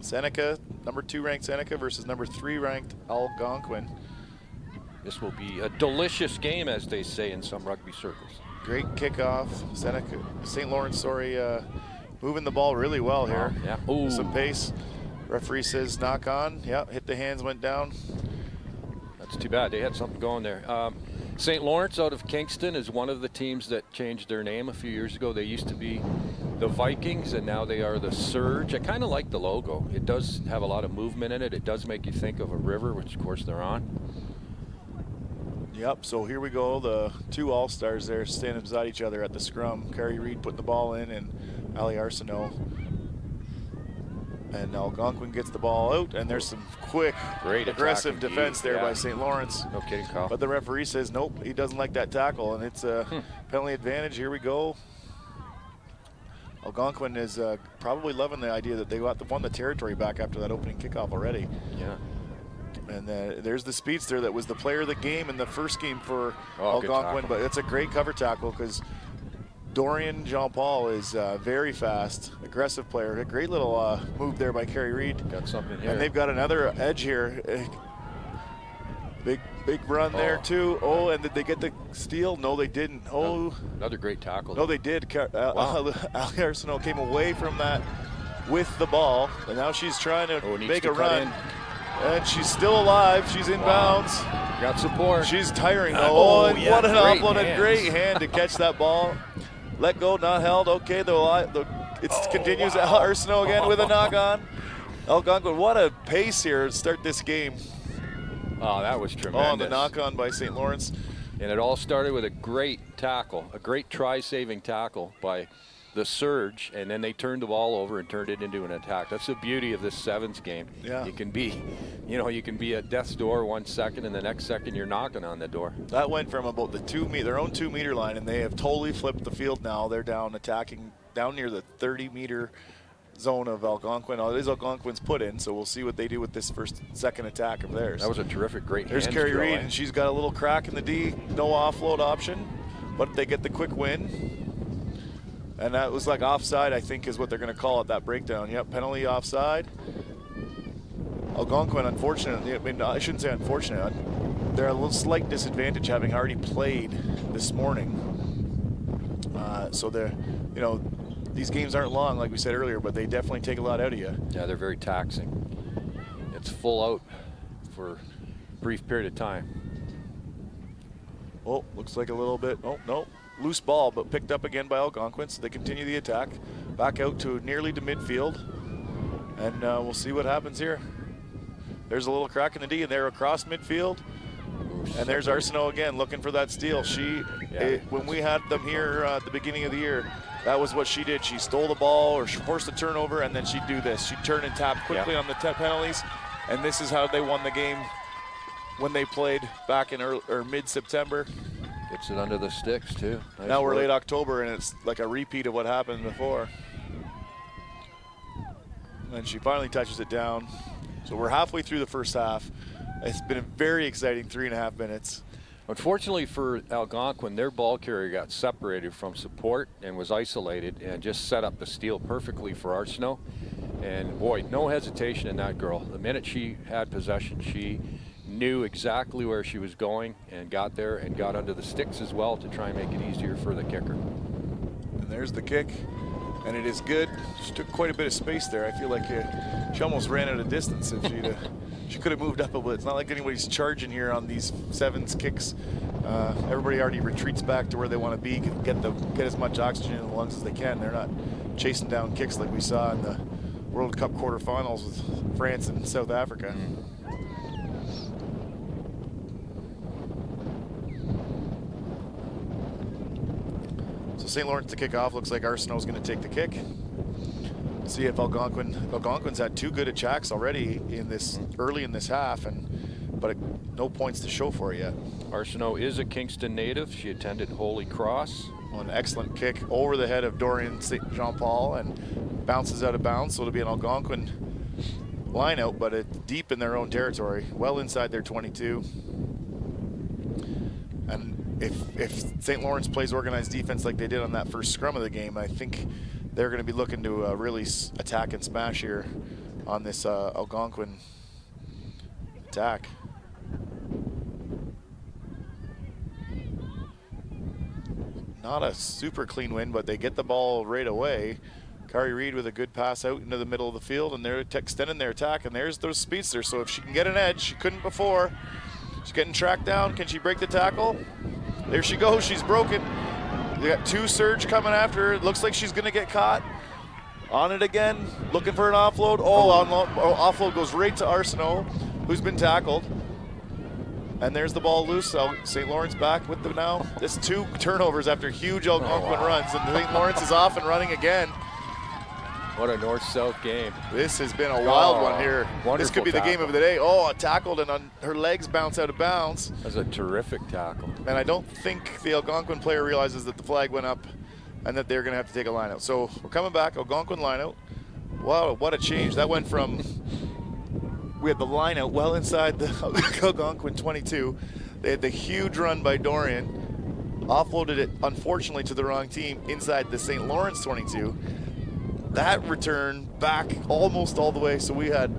Seneca, number 2 ranked Seneca versus number 3 ranked Algonquin. This will be a delicious game, as they say in some rugby circles. Great kickoff. St. Lawrence, moving the ball really well here. Yeah. Ooh. Some pace. Referee says knock on. Yeah, hit the hands, went down. That's too bad. They had something going there. St. Lawrence out of Kingston is one of the teams that changed their name a few years ago. They used to be the Vikings, and now they are the Surge. I kind of like the logo. It does have a lot of movement in it. It does make you think of a river, which of course they're on. Yep, so here we go. The 2 All-Stars there standing beside each other at the scrum. Carrie Reed putting the ball in, and Ali Arsenault. And Algonquin gets the ball out, and there's some quick, great aggressive defense there by St. Lawrence. No kidding, Kyle. But the referee says nope, he doesn't like that tackle, and it's a penalty advantage. Here we go. Algonquin is probably loving the idea that they won the territory back after that opening kickoff already. Yeah. And there's the speedster that was the player of the game in the first game for Algonquin, but it's a great cover tackle because Dorian Jean-Paul is very fast, aggressive player. A great little move there by Carrie Reed. Got something here. And they've got another edge here. Big run there too. Oh, and did they get the steal? No, they didn't. Oh, another great tackle. No, they did. Ali Arsenault came away from that with the ball, and now she's trying to make a run. And she's still alive. She's in bounds. Got support. She's tiring though. What an offload and great hand to catch that ball. Let go, not held. Okay, it continues. Arsenault again with a knock on. Algonquin, what a pace here to start this game. Oh, that was tremendous. Oh, the knock on by St. Lawrence. And it all started with a great tackle, a great try-saving tackle by the Surge, and then they turned the ball over and turned it into an attack. That's the beauty of this sevens game. Yeah. You can be at death's door 1 second, and the next second you're knocking on the door. That went from about their own 2 meter line, and they have totally flipped the field now. They're down attacking down near the 30 meter zone of Algonquin. It is Algonquin's put in, so we'll see what they do with this second attack of theirs. That was a terrific, great. There's Carrie Reed, and she's got a little crack in the D, no offload option, but they get the quick win. And that was like offside, I think, is what they're going to call it, that breakdown. Yep, penalty offside. Algonquin, unfortunately, I shouldn't say unfortunate. They're a little slight disadvantage having already played this morning. So they're, these games aren't long, like we said earlier, but they definitely take a lot out of you. Yeah, they're very taxing. It's full out for a brief period of time. Oh, looks like a little bit. Oh, no. Loose ball, but picked up again by Algonquin, so they continue the attack. Back out to nearly to midfield. And we'll see what happens here. There's a little crack in the D, and they're across midfield. And there's Arsenault again looking for that steal. When we had them here at the beginning of the year, that was what she did. She stole the ball or she forced a turnover, and then she'd do this. She'd turn and tap quickly on the penalties, and this is how they won the game when they played back in mid-September. Gets it under the sticks, too. Nice now we're work. late October, and it's like a repeat of what happened before. And she finally touches it down. So we're halfway through the first half. It's been a very exciting 3.5 minutes. Unfortunately for Algonquin, their ball carrier got separated from support and was isolated and just set up the steal perfectly for Arsenault. And boy, no hesitation in that girl. The minute she had possession, she knew exactly where she was going and got there and got under the sticks as well to try and make it easier for the kicker. And there's the kick, and it is good. She took quite a bit of space there. I feel like she almost ran out of distance if she could have moved up a bit. It's not like anybody's charging here on these sevens kicks. Everybody already retreats back to where they want to be, get as much oxygen in the lungs as they can. They're not chasing down kicks like we saw in the World Cup quarterfinals with France and South Africa. So St. Lawrence to kick off. Looks like Arsenault's going to take the kick. See if Algonquin's had 2 good attacks already in this early in this half, but no points to show for it yet. Arsenault is a Kingston native. She attended Holy Cross. An excellent kick over the head of Dorian St. Jean-Paul and bounces out of bounds. So it'll be an Algonquin line out, but it's deep in their own territory, well inside their 22. And if St. Lawrence plays organized defense like they did on that first scrum of the game, I think they're going to be looking to really attack and smash here on this Algonquin attack. Not a super clean win, but they get the ball right away. Kari Reed with a good pass out into the middle of the field, and they're extending their attack, and there's those speedsters. So if she can get an edge, she couldn't before. She's getting tracked down. Can she break the tackle? There she goes. She's broken. They got two surge coming after her. It looks like she's going to get caught. On it again, looking for an offload. Offload goes right to Arsenault, who's been tackled. And there's the ball loose. St. Lawrence back with them now. This 2 turnovers after huge Algonquin runs, and St. Lawrence is off and running again. What a north-south game. This has been a wild one here. This could be the game of the day. Tackled, and her legs bounce out of bounds. That's a terrific tackle. And I don't think the Algonquin player realizes that the flag went up and that they're going to have to take a line out. So we're coming back, Algonquin line out. Wow, what a change. That went from, we had the line out well inside the Algonquin 22. They had the huge run by Dorian, offloaded it, unfortunately, to the wrong team inside the St. Lawrence 22. That return back almost all the way, so we had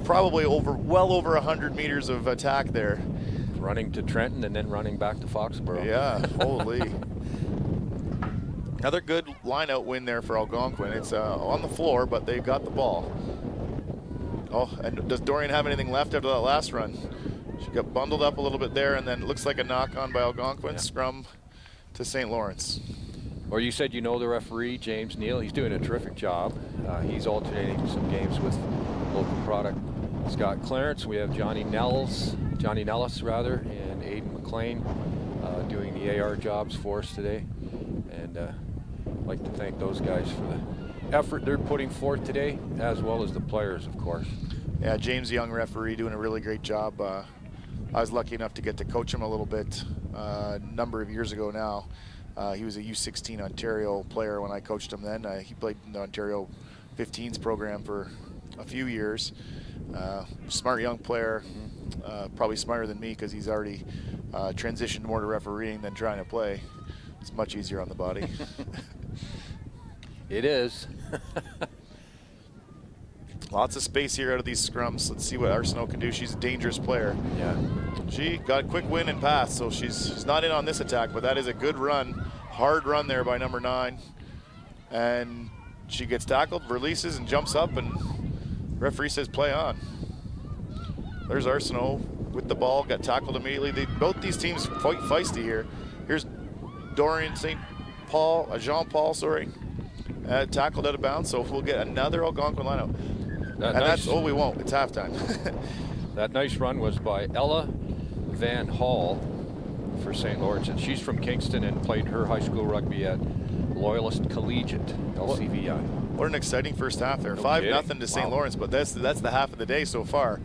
probably well over 100 meters of attack there. Running to Trenton and then running back to Foxborough. Yeah, holy. Another good line-out win there for Algonquin. It's on the floor, but they've got the ball. And does Dorian have anything left after that last run? She got bundled up a little bit there, and then it looks like a knock-on by Algonquin. Yeah. Scrum to St. Lawrence. Or you said you know the referee, James Neal. He's doing a terrific job. He's alternating some games with local product. Scott Clarence. We have Johnny Nellis, and Aiden McLean doing the AR jobs for us today. And I'd like to thank those guys for the effort they're putting forth today, as well as the players, of course. Yeah, James Young, referee, doing a really great job. I was lucky enough to get to coach him a little bit a number of years ago now. He was a U16 Ontario player when I coached him then. He played in the Ontario 15s program for a few years. Smart young player, probably smarter than me because he's already transitioned more to refereeing than trying to play. It's much easier on the body. It is. Lots of space here out of these scrums. Let's see what Arsenault can do. She's a dangerous player. Yeah. She got a quick win and pass, so she's not in on this attack, but that is a good run. Hard run there by number 9. And she gets tackled, releases, and jumps up, and referee says play on. There's Arsenault with the ball, got tackled immediately. Both these teams fight feisty here. Here's Dorian Jean-Paul, tackled out of bounds, so we'll get another Algonquin lineup. We won't. It's halftime. That nice run was by Ella Van Hall for St. Lawrence, and she's from Kingston and played her high school rugby at Loyalist Collegiate, LCVI. What an exciting first half there. 5-0 to St. Lawrence, but that's the half of the day so far.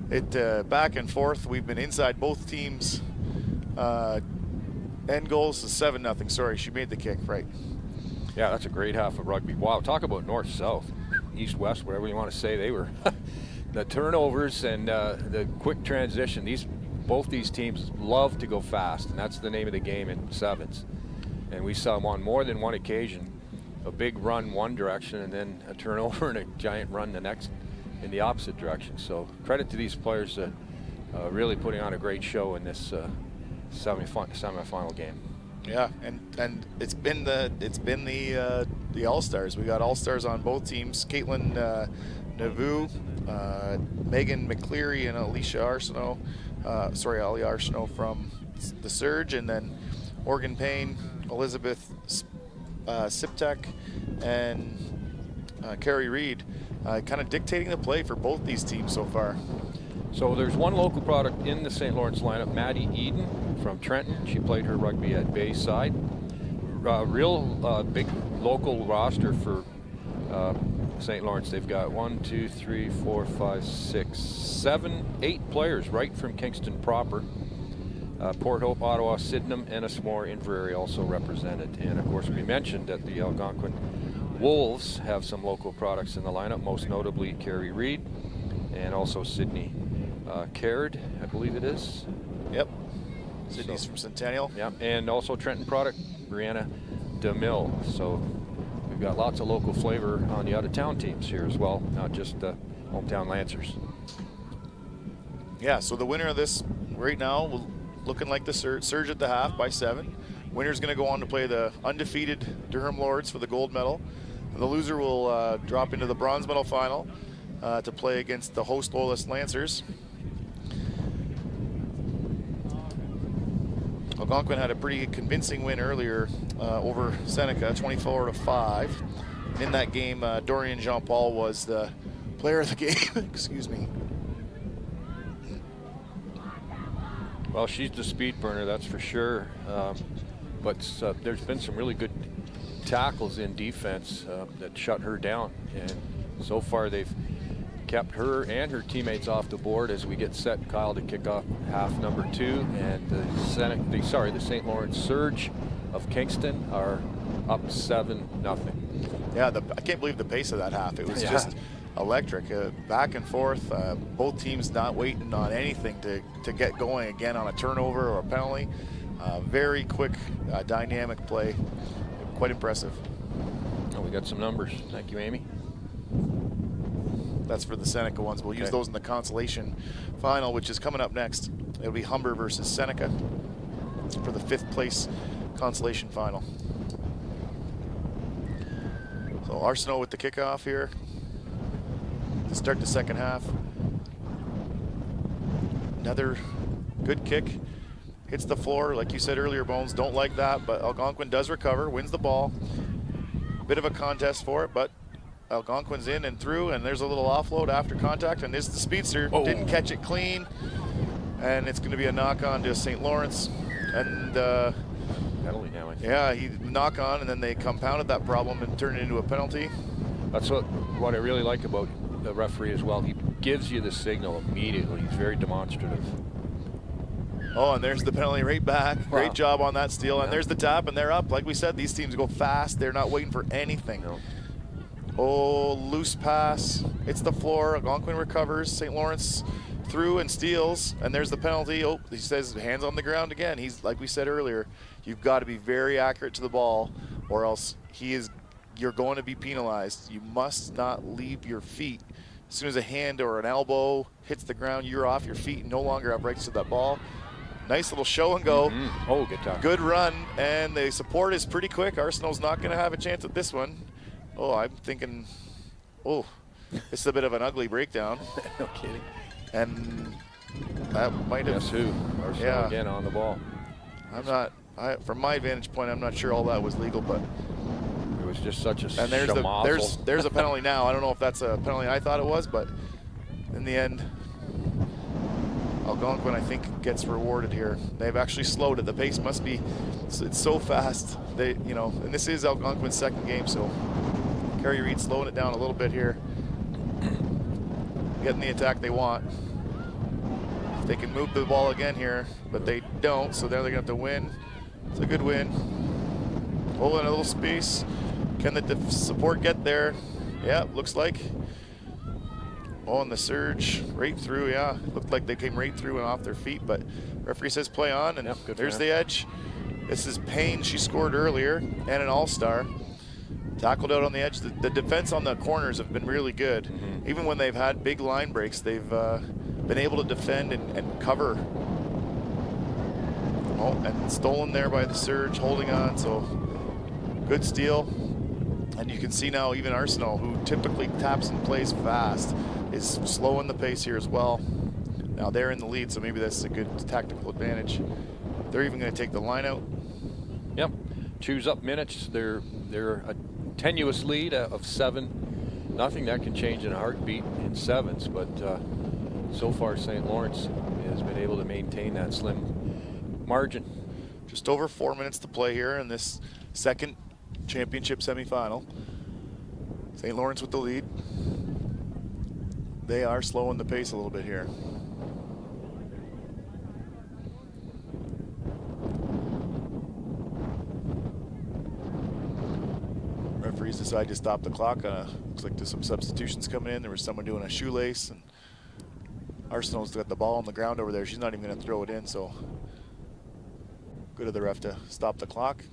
It back and forth. We've been inside both teams. End goals is 7-0. Sorry, she made the kick, right? Yeah, that's a great half of rugby. Wow, talk about north-south, east-west, whatever you want to say. They were the turnovers and the quick transition. Both these teams love to go fast, and that's the name of the game in sevens. And we saw on more than one occasion a big run one direction and then a turnover and a giant run the next in the opposite direction. So credit to these players really putting on a great show in this semifinal game. Yeah, and it's been the All-Stars. We got All-Stars on both teams. Caitlin Nauvoo, Megan McCleary, and Ali Arsenault from the Surge, and then Morgan Payne, Elizabeth Siptek, and Carrie Reed, kind of dictating the play for both these teams so far. So there's one local product in the St. Lawrence lineup, Maddie Eden from Trenton. She played her rugby at Bayside. Real big local roster for St. Lawrence. They've got 8 players right from Kingston proper. Port Hope, Ottawa, Sydenham, Ennismore, Inverary also represented. And of course we mentioned that the Algonquin Wolves have some local products in the lineup, most notably Carrie Reed and also Sydney Caird, I believe it is. Yep. Sydney's from Centennial. Yeah, and also Trenton product, Brianna DeMille. So we've got lots of local flavor on the out-of-town teams here as well, not just hometown Lancers. Yeah, so the winner of this right now, looking like the Surge at the half by 7. Winner's going to go on to play the undefeated Durham Lords for the gold medal. The loser will drop into the bronze medal final to play against the host Loyalist Lancers. Algonquin had a pretty convincing win earlier over Seneca, 24-5. In that game, Dorian Jean-Paul was the player of the game. Excuse me. Well, she's the speed burner, that's for sure. But there's been some really good tackles in defense that shut her down. And so far they've kept her and her teammates off the board as we get set, Kyle, to kick off half number 2. And the St. Lawrence Surge of Kingston are up 7-0. Yeah, I can't believe the pace of that half. It was just electric, back and forth. Both teams not waiting on anything to get going again on a turnover or a penalty. Very quick, dynamic play. Quite impressive. Oh, we got some numbers. Thank you, Amy. That's for the Seneca ones. We'll use those in the consolation final, which is coming up next. It'll be Humber versus Seneca for the 5th place consolation final. So Arsenault with the kickoff here to start the second half. Another good kick. Hits the floor, like you said earlier, Bones. Don't like that, but Algonquin does recover, wins the ball. Bit of a contest for it, but Algonquin's in and through, and there's a little offload after contact, and this is the speedster. Didn't catch it clean, and it's going to be a knock on to St. Lawrence. And penalty now, I think. Yeah, he knock on, and then they compounded that problem and turned it into a penalty. That's what I really like about the referee as well. He gives you the signal immediately. He's very demonstrative. Oh, and there's the penalty right back. Wow. Great job on that steal. And there's the tap, and they're up. Like we said, these teams go fast. They're not waiting for anything. No. Oh, loose pass. It's the floor. Algonquin recovers. St. Lawrence through and steals. And there's the penalty. Oh, he says hands on the ground again. He's, like we said earlier, you've got to be very accurate to the ball, or else you're going to be penalized. You must not leave your feet. As soon as a hand or an elbow hits the ground, you're off your feet and no longer have rights to that ball. Nice little show and go. Oh, good tackle. Good run, and the support is pretty quick. Arsenal's not going to have a chance at this one. Oh, I'm thinking, this is a bit of an ugly breakdown. No kidding. And that might have. Guess who? Arsenal again on the ball. From my vantage point, I'm not sure all that was legal, but. It was just such a And there's a penalty now. I don't know if that's a penalty I thought it was, but in the end, Algonquin, I think, gets rewarded here. They've actually slowed it. The pace must be, it's so fast. And this is Algonquin's second game, so Kerry Reed slowing it down a little bit here. Getting the attack they want. If they can move the ball again here, but they don't, so they're going to have to win. It's a good win. Oh, and a little space. Can the support get there? Yeah, looks like. Oh, and the surge right through, yeah. Looked like they came right through and off their feet, but referee says play on, and there's the edge. This is Payne. She scored earlier, and an all-star. Tackled out on the edge. The defense on the corners have been really good. Even when they've had big line breaks, they've been able to defend and cover. Oh, and stolen there by the surge, holding on, so good steal. And you can see now even Arsenault, who typically taps and plays fast, is slowing the pace here as well. Now they're in the lead, so maybe that's a good tactical advantage. They're even going to take the line out. Yep, chews up minutes. They're a tenuous lead of 7-0. That can change in a heartbeat in sevens, but so far St. Lawrence has been able to maintain that slim margin. Just over 4 minutes to play here in this second championship semifinal. St. Lawrence with the lead. They are slowing the pace a little bit here. Referees decide to stop the clock. Looks like there's some substitutions coming in. There was someone doing a shoelace, and Arsenault's got the ball on the ground over there. She's not even going to throw it in, so good of the ref to stop the clock.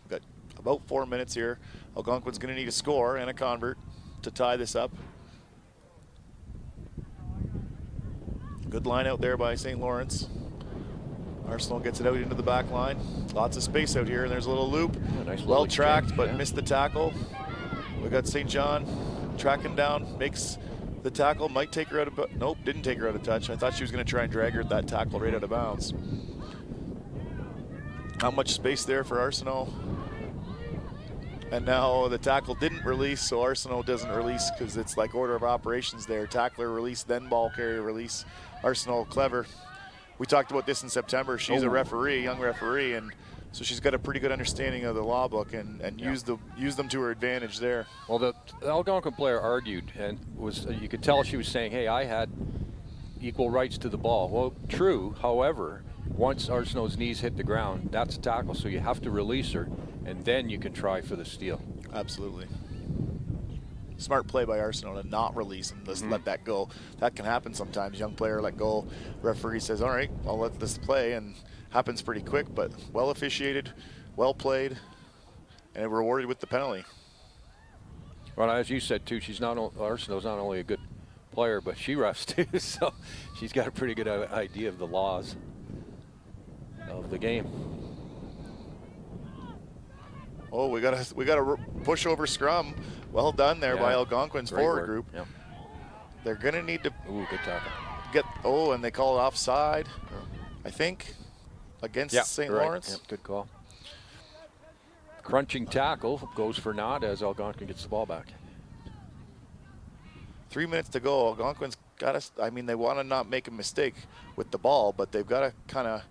We've got about 4 minutes here. Algonquin's going to need a score and a convert to tie this up. Good line out there by St. Lawrence. Arsenal gets it out into the back line. Lots of space out here, and there's a little loop. Yeah, nice well little tracked, exchange, but yeah. missed the tackle. We got St. John tracking down, makes the tackle, might take her out of, nope, didn't take her out of touch. I thought she was going to try and drag her at that tackle right out of bounds. Not much space there for Arsenal. And now the tackle didn't release, so Arsenal doesn't release because it's like order of operations there. Tackler release, then ball carrier release. Arsenal clever. We talked about this in September. She's a referee, young referee, and so she's got a pretty good understanding of the law book and use them to her advantage there. Well, the Algonquin player argued, and you could tell she was saying, hey, I had equal rights to the ball. Well, true. However, once Arsenal's knees hit the ground, that's a tackle, so you have to release her, and then you can try for the steal. Absolutely. Smart play by Arsenal to not release and just let that go. That can happen sometimes. Young player let go. Referee says, all right, I'll let this play, and happens pretty quick, but well officiated, well played, and rewarded with the penalty. Well, as you said too, Arsenal's not only a good player, but she refs too, so she's got a pretty good idea of the laws of the game. Oh, we got a push over scrum. Well done there by Algonquin's forward group. Yeah. They're gonna need to good tackle. and they call it offside, I think, against St. Lawrence. Yep, good call. Crunching tackle goes for naught as Algonquin gets the ball back. 3 minutes to go. Algonquin's got us. I mean, they want to not make a mistake with the ball, but they've got to kind of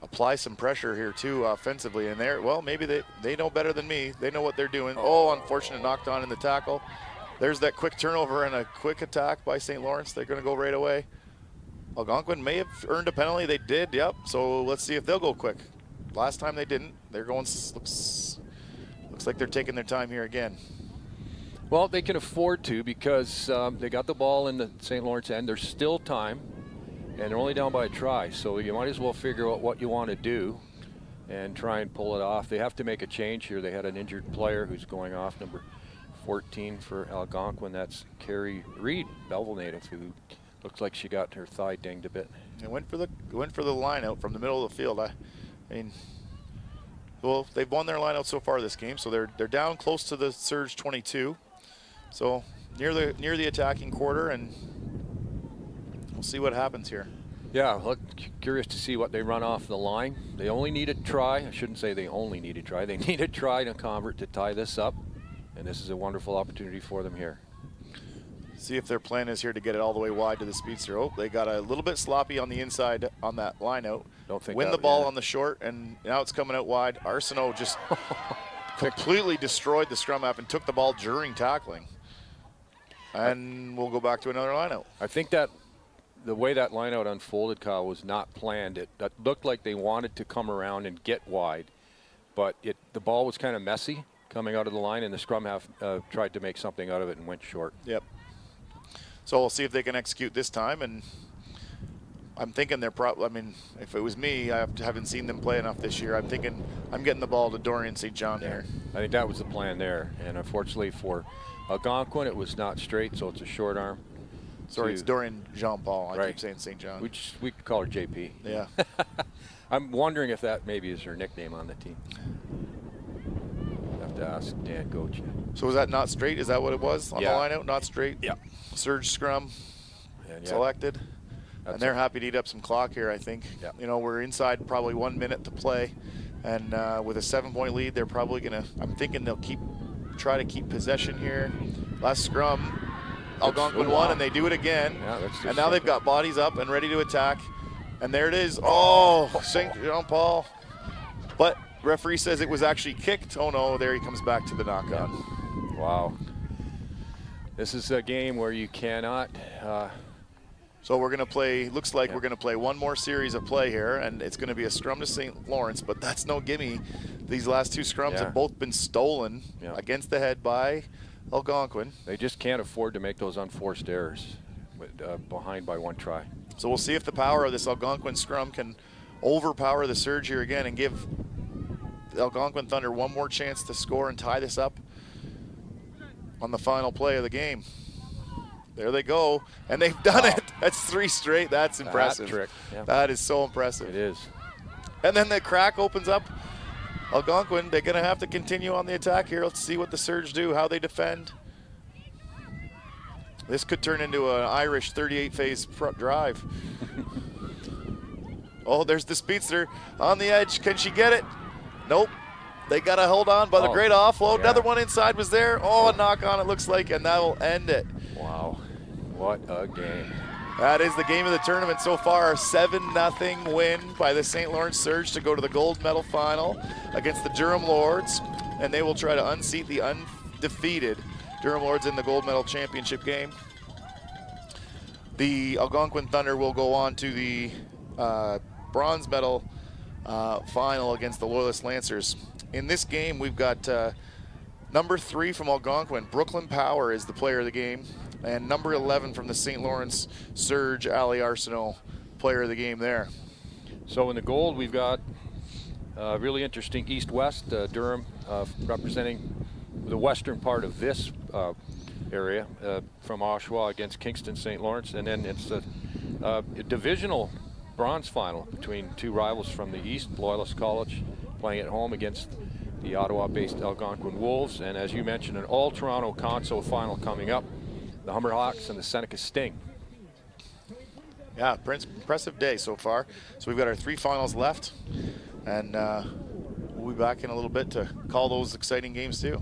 apply some pressure here too offensively. And maybe they know better than me. They know what they're doing. Oh, unfortunate knocked on in the tackle. There's that quick turnover and a quick attack by St. Lawrence. They're going to go right away. Algonquin may have earned a penalty. They did, yep. So let's see if they'll go quick. Last time they didn't. They're going, looks like they're taking their time here again. Well, they can afford to because they got the ball in the St. Lawrence end. There's still time, and they're only down by a try. So you might as well figure out what you want to do and try and pull it off. They have to make a change here. They had an injured player who's going off, number 14 for Algonquin. That's Carrie Reed, Belleville native, who looks like she got her thigh dinged a bit. They went for the line out from the middle of the field. I mean, well, they've won their line out so far this game, so they're down close to the surge 22. So near the attacking quarter, and we'll see what happens here. Yeah, look, curious to see what they run off the line. They only need a try. I shouldn't say they only need a try. They need a try to convert to tie this up, and this is a wonderful opportunity for them here. See if their plan is here to get it all the way wide to the speedster. Oh, they got a little bit sloppy on the inside on that line out. Win the ball on the short, and now it's coming out wide. Arsenault just completely destroyed the scrum half and took the ball during tackling. And we'll go back to another line out. I think that the way that line out unfolded, Kyle, was not planned. It looked like they wanted to come around and get wide, but the ball was kind of messy coming out of the line, and the scrum half tried to make something out of it and went short. Yep. So we'll see if they can execute this time, and I'm thinking I mean, if it was me, I haven't seen them play enough this year. I'm thinking I'm getting the ball to Dorian St. John here. I think that was the plan there, and unfortunately for Algonquin, it was not straight, so it's a short arm. Sorry, it's Dorian Jean-Paul. I keep saying St. John. We could call her JP. Yeah. I'm wondering if that maybe is her nickname on the team. Have to ask Dan Goach. So was that not straight? Is that what it was on the line out? Not straight? Yeah. Surge scrum selected. And they're happy to eat up some clock here, I think. Yeah. You know, we're inside probably 1 minute to play. And with a 7-point lead, they're probably going to, I'm thinking they'll try to keep possession here. Last scrum, Algonquin won, and they do it again. Yeah, and now they've got bodies up and ready to attack. And there it is. Oh, St. Jean-Paul. But referee says it was actually kicked. Oh, no, there he comes back to the knock-on. Wow. This is a game where you cannot. So we're going to play, looks like we're going to play one more series of play here, and it's going to be a scrum to St. Lawrence, but that's no gimme. These last two scrums have both been stolen against the head by Algonquin. They just can't afford to make those unforced errors behind by one try. So we'll see if the power of this Algonquin scrum can overpower the surge here again and give the Algonquin Thunder one more chance to score and tie this up on the final play of the game. There they go, and they've done Wow. it. That's 3 straight. That's impressive. Trick. Yeah. That is so impressive. It is. And then the crack opens up. Algonquin, they're going to have to continue on the attack here. Let's see what the Surge do, how they defend. This could turn into an Irish 38-phase drive. Oh, there's the speedster on the edge. Can she get it? Nope. They got to hold on by the great offload. Yeah. Another one inside was there. Oh, a knock on it looks like, and that will end it. Wow. What a game. That is the game of the tournament so far. 7-0 win by the St. Lawrence Surge to go to the gold medal final against the Durham Lords, and they will try to unseat the undefeated Durham Lords in the gold medal championship game. The Algonquin Thunder will go on to the bronze medal final against the Loyalist Lancers. In this game, we've got number 3 from Algonquin, Brooklyn Power, is the player of the game, and number 11 from the St. Lawrence Surge, Ali Arsenault, player of the game there. So in the gold, we've got really interesting East-West, Durham representing the western part of this area from Oshawa against Kingston St. Lawrence, and then it's a divisional bronze final between 2 rivals from the East, Loyalist College playing at home against the Ottawa-based Algonquin Wolves, and as you mentioned, an all-Toronto Conso final coming up, the Humber Hawks and the Seneca Sting. Yeah, impressive day so far. So we've got our 3 finals left, and we'll be back in a little bit to call those exciting games too.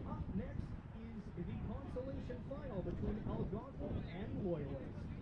Up next is the consolation final between Algonquin and Loyalist.